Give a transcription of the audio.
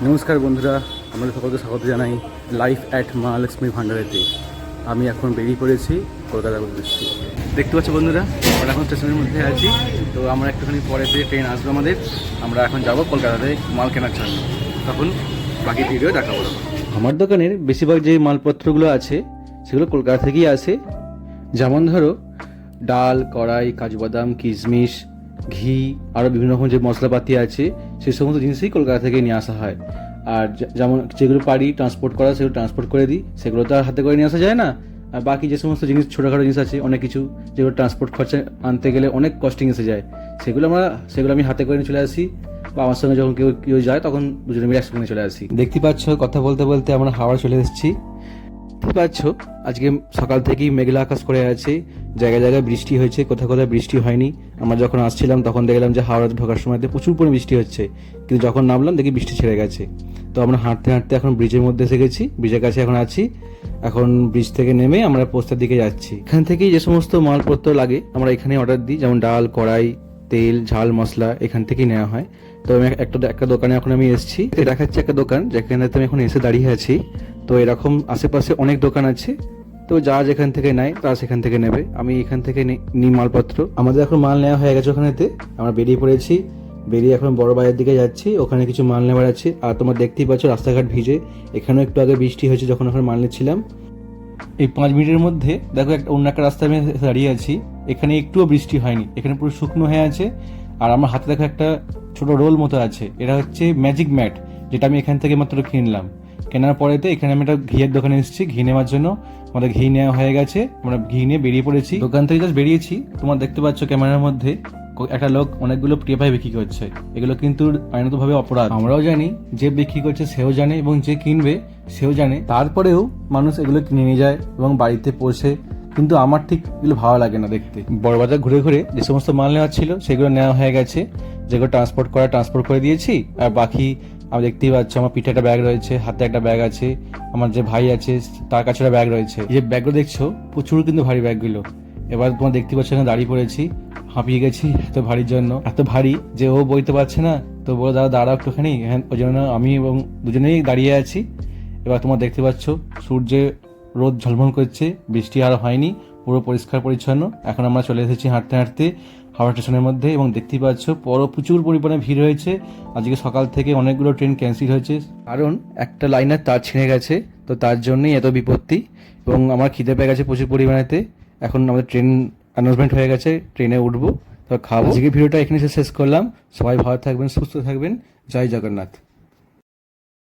নমস্কার বন্ধুরা, আমাদের সকলকে স্বাগত জানাই লাইফ অ্যাট মা লক্ষ্মী ভান্ডারেতে। আমি এখন বেরিয়ে পড়েছি কলকাতার উদ্দেশ্যে। দেখতে পাচ্ছি বন্ধুরা, আমরা এখন স্টেশনের মধ্যে আছি। তো আমরা একটুখানি পরেতে ট্রেন আসবে আমাদের। আমরা এখন যাব কলকাতাতে মাল কেনার জন্য, তখন বাকি ভিডিও দেখাবো। আমার দোকানের বেশিরভাগ যে মালপত্রগুলো আছে সেগুলো কলকাতা থেকেই আসে। যেমন ধরো ডাল, কড়াই, কাজু বাদাম, কিশমিশ, ঘি, আরও বিভিন্ন রকম যে মশলাপাতি আছে সেই সমস্ত জিনিসই কলকাতা থেকে নিয়ে আসা হয়। আর যেমন যেগুলো পারি ট্রান্সপোর্ট করা সেগুলো ট্রান্সপোর্ট করে দিই, সেগুলো তো আর হাতে করে নিয়ে আসা যায় না। আর বাকি যে সমস্ত জিনিস ছোটোখাটো জিনিস আছে অনেক কিছু, যেগুলো ট্রান্সপোর্ট খরচা আনতে গেলে অনেক কস্টিং এসে যায়, সেগুলো আমি হাতে করে নিয়ে চলে আসি। বা আমার সঙ্গে যখন কেউ যায় তখন দুজনে মিলে একসঙ্গে চলে আসি। দেখতে পাচ্ছ কথা বলতে বলতে আমরা হাওড়া চলে এসেছি। দেখতে পাচ্ছ আজকে সকাল থেকেই মেঘলা আকাশ করে আছে, জায়গায় জায়গায় বৃষ্টি হয়েছে, কোথাও কোথাও বৃষ্টি হয়নি। আমরা যখন আসছিলাম তখন দেখলাম যে হাওড়াতে ঢোকার সময়তে প্রচুর পরিমাণে বৃষ্টি হচ্ছে, কিন্তু যখন নামলাম দেখি বৃষ্টি ছেড়ে গেছে। তো আমরা হাঁটতে হাঁটতে এখন ব্রিজের মধ্যে এসে গেছি, ব্রিজের কাছে এখন আছি। এখন ব্রিজ থেকে নেমে আমরা পোস্টার দিকে যাচ্ছি। এখান থেকেই যে সমস্ত মালপত্র লাগে আমরা এখানে অর্ডার দিই, যেমন ডাল, কড়াই, তেল, ঝাল মশলা এখান থেকেই নেওয়া হয়। তো আমি একটা দোকানে এখন আমি এসেছি, দেখাচ্ছি একটা দোকান যেখানে আমি এখন এসে দাঁড়িয়ে আছি। তো এরকম আশেপাশে অনেক দোকান আছে, তো যা যেখান থেকে নেয় তারা সেখান থেকে নেবে। আমি এখান থেকে নিই মালপত্র। আমাদের এখন মাল নেওয়া হয়ে গেছে ওখানেতে, আমরা বেরিয়ে পড়েছি। বেরিয়ে এখন বড় বাজার দিকে যাচ্ছি, ওখানে কিছু মাল নেওয়ার আছে। আর তোমরা দেখতেই পাচ্ছ রাস্তাঘাট ভিজে, এখানেও একটু আগে বৃষ্টি হয়েছে যখন ওখানে মাল নিচ্ছিলাম। এই 5 মিনিটের মধ্যে দেখো অন্য একটা রাস্তায় আমি দাঁড়িয়ে আছি, এখানে একটুও বৃষ্টি হয়নি, এখানে পুরো শুকনো হয়ে আছে। আর আমার হাতে দেখো একটা ছোট রোল মতো আছে, এটা হচ্ছে ম্যাজিক ম্যাট, যেটা আমি এখান থেকে মাত্র কিনলাম। কেনার পরেতে এখানে আমি একটা ঘিয়ের দোকানে এসেছি ঘি নেওয়ার জন্য। আমাদের ঘি নেওয়া হয়ে গেছে, আমরা ঘি নিয়ে বেরিয়ে পড়েছি। দোকান থেকে জাস্ট বেরিয়েছি, তোমরা দেখতে পাচ্ছ ক্যামেরার মধ্যে একটা লোক অনেকগুলো টিপাই বিক্রি করছে। এগুলো কিন্তু আইনতভাবে অপরাধ। আমরাও জানি, যে বিক্রি করছে সেও জানে এবং যে কিনবে সেও জানে, তারপরেও মানুষ এগুলো কিনে নিয়ে যায় এবং বাড়িতে পৌঁছে। কিন্তু আমার ঠিক এগুলো ভালো লাগে না দেখতে। বড়বাজার ঘুরে ঘুরে যে সমস্ত মাল নেওয়ার ছিল সেগুলো নেওয়া হয়ে গেছে, যেগুলো ট্রান্সপোর্ট করে দিয়েছি। আর বাকি আমি দেখতেই পাচ্ছ আমার পিঠে একটা ব্যাগ রয়েছে, হাতে একটা ব্যাগ আছে, আমার যে ভাই আছে তার কাছে একটা ব্যাগ রয়েছে। এই যে ব্যাগগুলো দেখছো প্রচুর কিন্তু ভারী ব্যাগগুলো। এবার তোমার দেখতে পাচ্ছ এখানে দাঁড়িয়ে পড়েছি, হাঁপিয়ে গেছি এত ভারীর জন্য। এত ভারী যে ও বইতে পারছে না, তো বলে দাঁড়াও একটুখানি। হ্যাঁ, ওই জন্য আমি এবং দুজনেই দাঁড়িয়ে আছি। এবার তোমার দেখতে পাচ্ছ সূর্যে রোদ ঝলমল করছে, বৃষ্টি আর হয়নি, পুরো পরিষ্কার পরিচ্ছন্ন। এখন আমরা চলে এসেছি হাঁটতে হাঁটতে হাওড়া স্টেশনের মধ্যে, এবং দেখতেই পাচ্ছ প্রচুর পরিমাণে ভিড় হয়েছে। আজকে সকাল থেকে অনেকগুলো ট্রেন ক্যান্সেল হয়েছে, কারণ একটা লাইনের তার ছিঁড়ে গেছে, তো তার জন্যই এত বিপত্তি। এবং আমার খিদে পেয়ে গেছে প্রচুর পরিমাণেতে। এখন আমাদের ট্রেন অ্যানাউন্সমেন্ট হয়ে গেছে, ট্রেনে উঠবো, তো খাবো। আজকে ভিডিওটা এখানে শেষ করলাম। সবাই ভালো থাকবেন, সুস্থ থাকবেন। জয় জগন্নাথ।